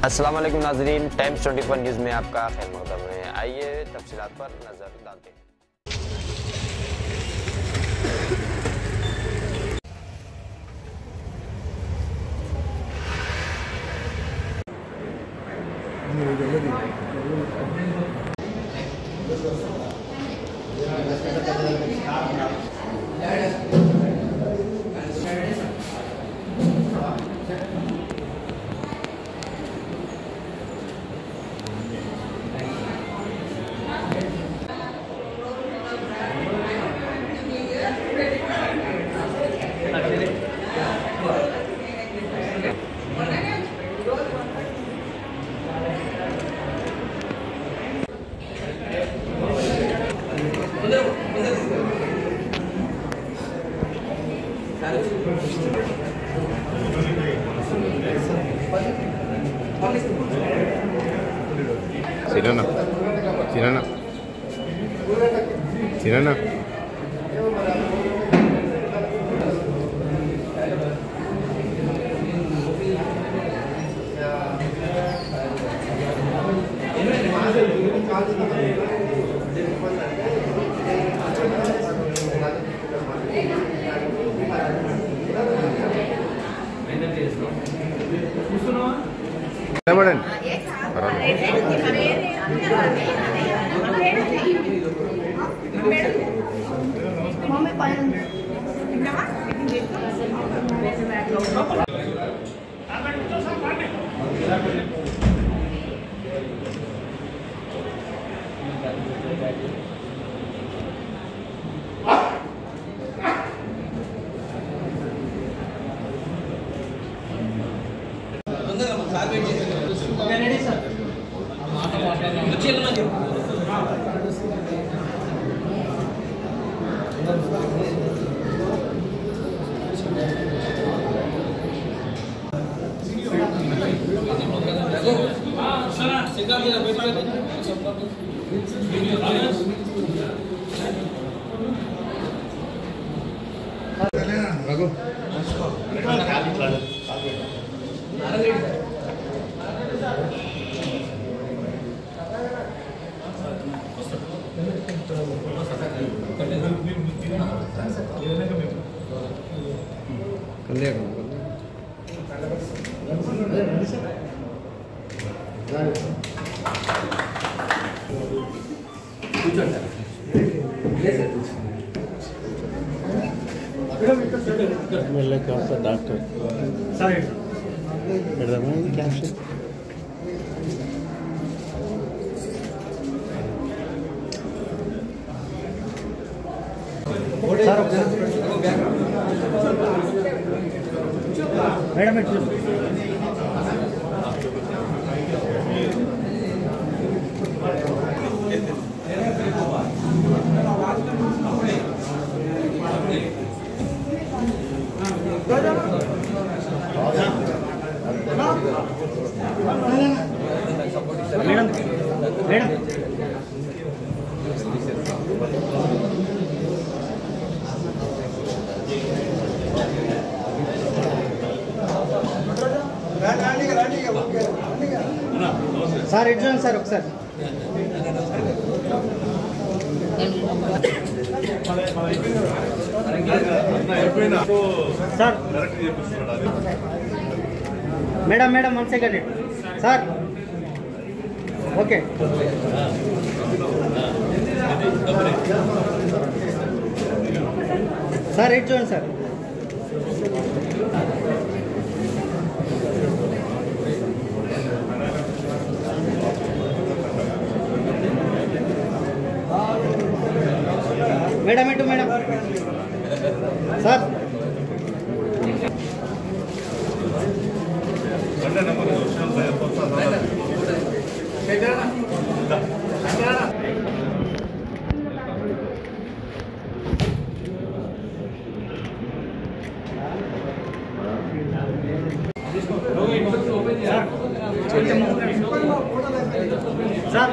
अस्सलाम वालेकुम नाज़रीन, टाइम्स 24 न्यूज़ में आपका खैर मक़दम है। आइए तफसीलात पर नज़र डालते हैं। Sirana. Doctor caption madam sir ఇట్లా సార్ ఒకసారి sir madam madam 1 second sir okay sir ఇటు చూడండి సార్ మేడం ఇటు మేడం సార్ సార్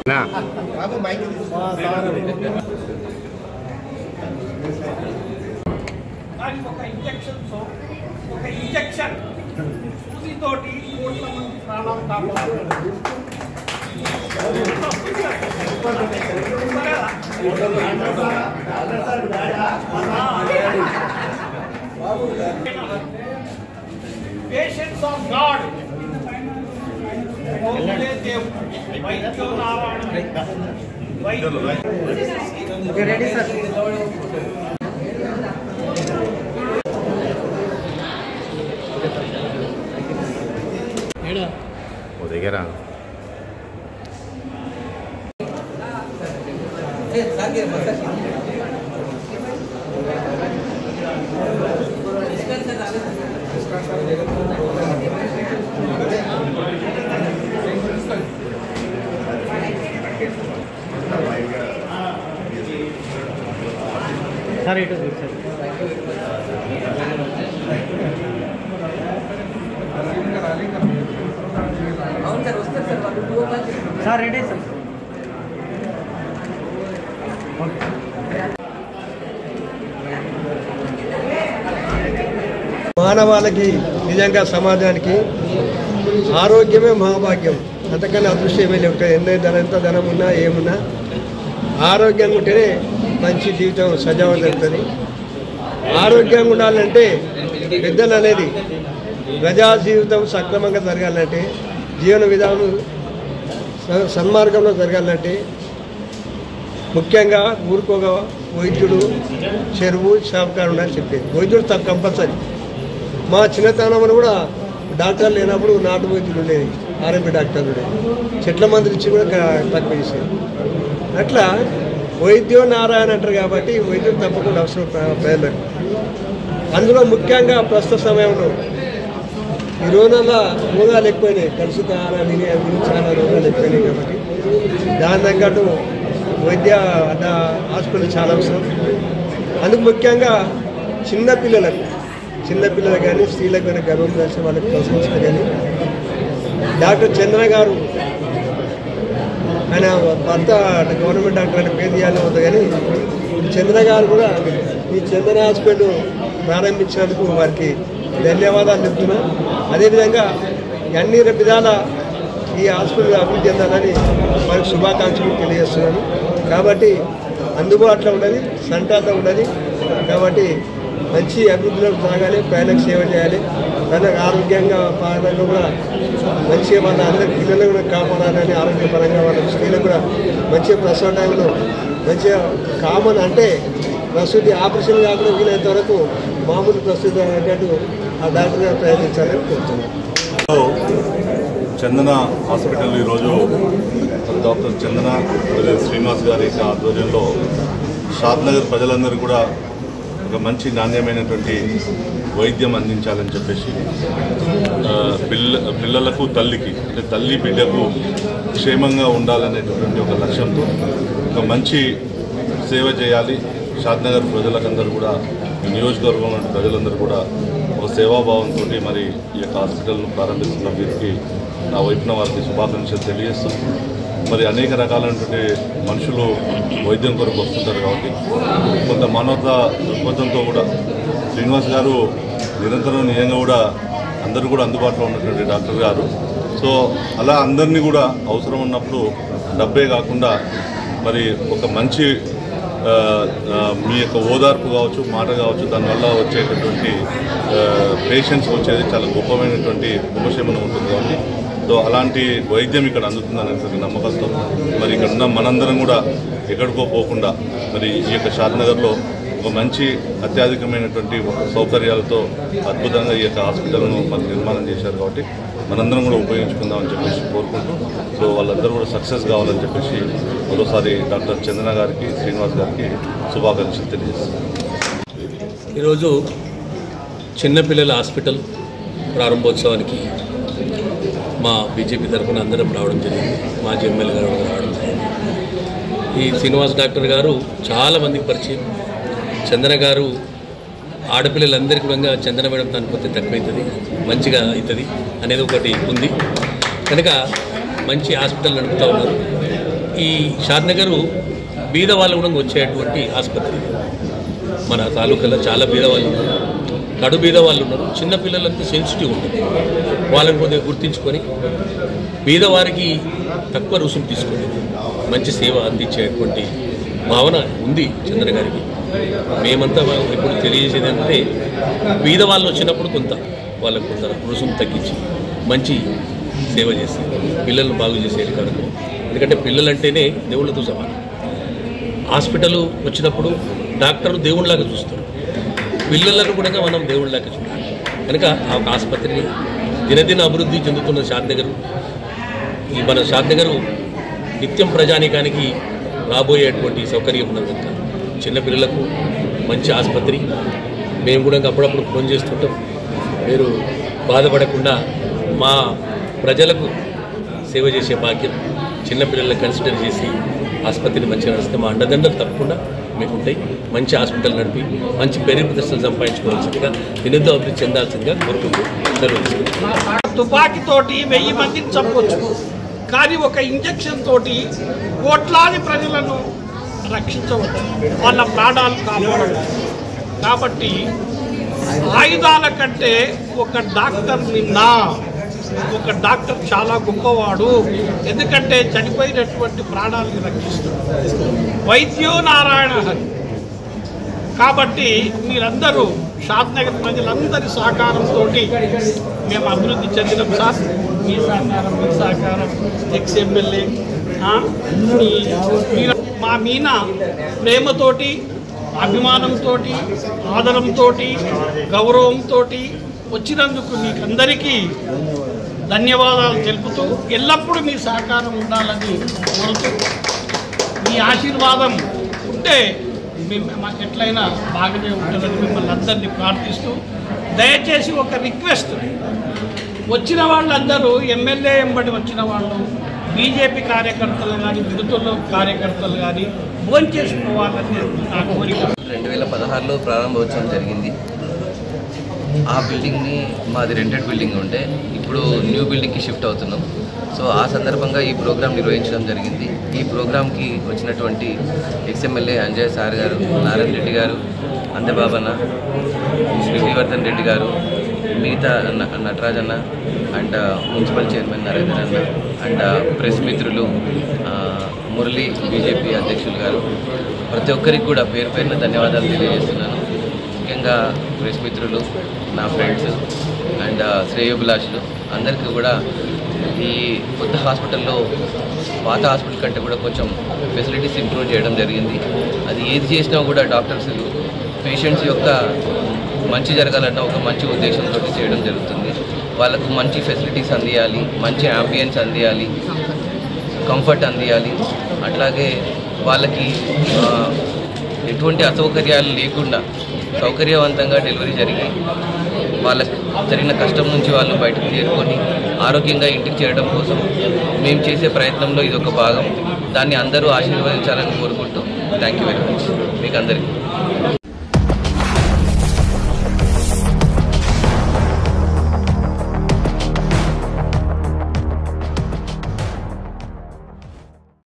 ना बाबू माइक దానికి ఒక ఇంజెక్షన్ తోటి కోట్ల మంది ప్రాణాలు కాపాడుతున్నారు. Patients of God ready sir. वो देखेरा సార్ ఇటు సార్. Sir ready sir. మానవాళికి నిజంగా సమాజానికి ఆరోగ్యమే మహాభాగ్యం. అంతకన్నా అదృశ్యమే లేవు. ఎంత ధనం ఉన్నా ఏమున్నా ఆరోగ్యంగా ఉంటేనే మంచి జీవితం సజావుగా జరుగుతుంది. ఆరోగ్యంగా ఉండాలంటే పెద్దలు అనేది ప్రజా జీవితం సక్రమంగా జరగాలంటే, జీవన విధానం సన్మార్గంలో జరగాలంటే ముఖ్యంగా ఊరుకోగా వైద్యుడు చెరువు షాప్కారు ఉండాలని చెప్పేది. వైద్యుడు కంపల్సరీ. మా చిన్నతనంలో కూడా డాక్టర్లు లేనప్పుడు నాటు వైద్యులు ఉండేది, ఆర్ఎంపీ డాక్టర్లు ఉండేది, చెట్ల మందులు ఇచ్చి కూడా తక్కువ చేసేది. అట్లా వైద్యో నారాయణ అంటారు కాబట్టి వైద్యుడు తప్పకుండా అవసరం ప్రజలకు. అందులో ముఖ్యంగా ప్రస్తుత సమయంలో ఈ రోజుల్లో రోగాలు ఎక్కువైనాయి, కలుషిత ఆహారాలు చాలా రోగాలు ఎక్కువైనాయి కాబట్టి దాని తగ్గట్టు వైద్య హాస్పిటల్ చాలా అవసరం. అందుకు ముఖ్యంగా చిన్నపిల్లలకు కానీ స్త్రీలకు కానీ గర్భం చేసే వాళ్ళకి ప్రసవించిన కానీ డాక్టర్ చంద్ర గారు ఆయన భర్త గవర్నమెంట్ డాక్టర్ అని పేరు తీయాలని ఉంది కానీ చంద్ర గారు కూడా ఈ చంద్ర హాస్పిటల్ ప్రారంభించినందుకు వారికి ధన్యవాదాలు చెప్తున్నా. అదేవిధంగా అన్ని విధాల ఈ హాస్పిటల్ అభివృద్ధి చెందాలని వారికి శుభాకాంక్షలు తెలియజేస్తున్నాను. కాబట్టి అందుబాటులో ఉన్నది, సంటాతో ఉన్నది కాబట్టి మంచి అభివృద్ధిలో సాగాలి, ప్రజలకు సేవ చేయాలి, ప్రజలకు ఆరోగ్యంగా పరంగా కూడా మంచిగా వాళ్ళ అందరి పిల్లలు కూడా కాపాడాలని, ఆరోగ్యపరంగా వాళ్ళ స్త్రీలకు కూడా మంచిగా ప్రసవ టైంలో మంచిగా కామన్ అంటే ప్రసూతి ఆపరేషన్ కాకుండా వీలైనంత వరకు మామూలు ప్రసూతి అయ్యేటట్టు ఆ డాక్టర్ గారు ప్రయత్నించాలని కోరుతున్నాను. చందన హాస్పిటల్ ఈరోజు డాక్టర్ చందన శ్రీనివాస్ గారి ఆధ్వర్యంలో షాద్నగర్ ప్రజలందరూ కూడా ఒక మంచి నాణ్యమైనటువంటి వైద్యం అందించాలని చెప్పేసి పిల్లలకు తల్లికి అంటే తల్లి బిడ్డకు క్షేమంగా ఉండాలనేటటువంటి ఒక లక్ష్యంతో ఒక మంచి సేవ చేయాలి. షాద్నగర్ ప్రజలకందరూ కూడా నియోజకవర్గం ప్రజలందరూ కూడా ఒక సేవాభావంతో మరి ఈ యొక్క హాస్పిటల్ను ప్రారంభిస్తున్న వీరికి నా వైపున వారికి శుభాకాంక్షలు తెలియజేస్తూ మరి అనేక రకాలైనటువంటి మనుషులు వైద్యం కొరకు వస్తుంటారు కాబట్టి కొంత మానవతా దృక్పథంతో కూడా శ్రీనివాస్ గారు నిరంతరం నిజంగా కూడా అందరూ కూడా అందుబాటులో ఉన్నటువంటి డాక్టర్ గారు. సో అలా అందరినీ కూడా అవసరం ఉన్నప్పుడు డబ్బే కాకుండా మరి ఒక మంచి మీ యొక్క ఓదార్పు కావచ్చు, మాట కావచ్చు, దానివల్ల వచ్చేటటువంటి పేషెంట్స్ వచ్చేది చాలా గొప్పమైనటువంటి ఉపశమనం ఉంటుంది కాబట్టి సో అలాంటి వైద్యం ఇక్కడ అందుతుందనేటువంటి నమ్మకంతో మరి ఇక్కడ ఉన్న మనందరం కూడా ఎక్కడికో పోకుండా మరి ఈ యొక్క షాద్నగర్లో ఒక మంచి అత్యాధికమైనటువంటి సౌకర్యాలతో అద్భుతంగా ఈ యొక్క హాస్పిటల్ను మనకు నిర్మాణం చేశారు కాబట్టి మనందరం కూడా ఉపయోగించుకుందామని చెప్పేసి కోరుకుంటూ సో వాళ్ళందరూ కూడా సక్సెస్ కావాలని చెప్పేసి మరోసారి డాక్టర్ చందన గారికి, శ్రీనివాస్ గారికి శుభాకాంక్షలు తెలియజేస్తున్నాను. ఈరోజు చిన్నపిల్లల హాస్పిటల్ ప్రారంభోత్సవానికి మా బీజేపీ తరఫున అందరం రావడం జరిగింది. మాజీ ఎమ్మెల్యే గారు రావడం జరిగింది. ఈ శ్రీనివాస్ డాక్టర్ గారు చాలామందికి పరిచయం. చందన గారు ఆడపిల్లలందరికీ కూడా చందన మేడం తనపోతే తక్కువవుతుంది, మంచిగా అవుతుంది అనేది ఒకటి ఉంది కనుక మంచి హాస్పిటల్ నడుపుతూ ఉన్నారు. ఈ షాద్నగర్ బీద వాళ్ళు కూడా వచ్చేటువంటి ఆసుపత్రి. మన తాలూకాలో చాలా బీద వాళ్ళు ఉన్నారు, కడు బీద వాళ్ళు ఉన్నారు. చిన్నపిల్లలంతా సెన్సిటివ్ ఉంటుంది. వాళ్ళని కొద్దిగా గుర్తించుకొని బీదవారికి తక్కువ రుసుము తీసుకొని మంచి సేవ అందించేటువంటి భావన ఉంది చంద్ర గారికి. మేమంతా ఇప్పుడు తెలియజేసేది అంటే బీద వాళ్ళు వచ్చినప్పుడు కొంత వాళ్ళకు కొంత రుసుము తగ్గించి మంచి సేవ చేసి పిల్లలను బాగు చేసే కార్యక్రమం. ఎందుకంటే పిల్లలంటేనే దేవుళ్ళతో సమానం. హాస్పిటల్ వచ్చినప్పుడు డాక్టర్లు దేవుళ్ళలాగా చూస్తారు, పిల్లలను కూడా మనం దేవుళ్ళలాగా చూడాలి. కనుక ఆ ఆసుపత్రిని దినదిన అభివృద్ధి చెందుతున్న షాద్నగర్, ఈ మన షాద్నగర్ నిత్యం ప్రజానీకానికి రాబోయేటువంటి సౌకర్యం ఉన్నది. కనుక చిన్నపిల్లలకు మంచి ఆసుపత్రి. మేము కూడా అప్పుడప్పుడు ఫోన్ చేస్తుంటాం, మీరు బాధపడకుండా మా ప్రజలకు సేవ చేసే భాగ్యం చిన్నపిల్లలను కన్సిడర్ చేసి ఆసుపత్రిని మంచిగా నడిస్తే మా అండదండలు తప్పకుండా మీకు ఉంటాయి. మంచి హాస్పిటల్ నడిపి మంచి పేరు ప్రదర్శనలు సంపాదించుకోవాల్సిందిగా దినదిన అభివృద్ధి చెందాల్సిందిగా కోరుకుంటూ తుపాకీతోటి 1000 మందిని చంపొచ్చు, కానీ ఒక ఇంజెక్షన్ తోటి కోట్లాది ప్రజలను రక్షించవచ్చు, వాళ్ళ ప్రాణాలు కాపాడవచ్చు. కాబట్టి ఆయుధాల కంటే ఒక డాక్టర్ చాలా గొప్పవాడు. ఎందుకంటే చనిపోయినటువంటి ప్రాణాలను రక్షిస్తాడు. వైద్యో నారాయణ హరి. కాబట్టి మీరందరూ షాద్నగర్ ప్రజలందరి సహకారంతో మేము అభివృద్ధి చెందినాం సార్. మీ సహకారం ఎక్స్-ఎమ్మెల్యే మా మీన ప్రేమతోటి, అభిమానంతో, ఆదరంతో, గౌరవంతో వచ్చినందుకు మీకందరికీ ధన్యవాదాలు తెలుపుతూ ఎల్లప్పుడూ మీ సహకారం ఉండాలని కోరుతూ, మీ ఆశీర్వాదం ఉంటే మాకు ఎట్లయినా బాగానే ఉంటుందని మిమ్మల్ని అందరినీ ప్రార్థిస్తూ, దయచేసి ఒక రిక్వెస్ట్, వచ్చిన వాళ్ళందరూ ఎమ్మెల్యే ఎంబడి వచ్చిన వాళ్ళు బీజేపీ కార్యకర్తలు కానీ మిగతా కార్యకర్తలు కానీ భోజనం చేసుకోవాలని నా కోరిక. 2016లో ప్రారంభోత్సవం జరిగింది. ఆ బిల్డింగ్ని మాది రెంటెడ్ బిల్డింగ్ ఉంటే ఇప్పుడు న్యూ బిల్డింగ్కి షిఫ్ట్ అవుతున్నాం. సో ఆ సందర్భంగా ఈ ప్రోగ్రాం నిర్వహించడం జరిగింది. ఈ ప్రోగ్రాంకి వచ్చినటువంటి ఎక్స్-ఎమ్మెల్యే అంజయ్ సార్ గారు, నారాయణ రెడ్డి గారు, అందబాబన్న, శ్రీవర్ధన్ రెడ్డి గారు, మిగతా నటరాజన్న అండ్ మున్సిపల్ చైర్మన్ నరేంద్ర అన్న అండ్ ప్రెస్ మిత్రులు, మురళి బీజేపీ అధ్యక్షులు గారు, ప్రతి ఒక్కరికి కూడా పేరు పేరున ధన్యవాదాలు తెలియజేస్తున్నాను. ముఖ్యంగా ప్రెస్ మిత్రులు, నా ఫ్రెండ్స్ అండ్ శ్రేయోభిలాషులు అందరికీ కూడా ఈ కొత్త హాస్పిటల్లో పాత హాస్పిటల్ కంటే కూడా కొంచెం ఫెసిలిటీస్ ఇంప్రూవ్ చేయడం జరిగింది. అది ఏది చేసినా కూడా డాక్టర్స్ పేషెంట్స్ యొక్క మంచి జరగాలన్న ఒక మంచి ఉద్దేశంతో చేయడం జరుగుతుంది. వాళ్ళకు మంచి ఫెసిలిటీస్ అందియాలి, మంచి యాంబియన్స్ అందియాలి, కంఫర్ట్ అందియాలి. అట్లాగే వాళ్ళకి ఎటువంటి అసౌకర్యాలు లేకుండా సౌకర్యవంతంగా డెలివరీ జరిగి వాళ్ళకి జరిగిన కష్టం నుంచి వాళ్ళు బయటకు చేరుకొని ఆరోగ్యంగా ఇంటికి చేరడం కోసం మేము చేసే ప్రయత్నంలో ఇది ఒక భాగం. దాన్ని అందరూ ఆశీర్వదించాలని కోరుకుంటూ థ్యాంక్ యూ వెరీ మచ్ మీకు అందరికీ.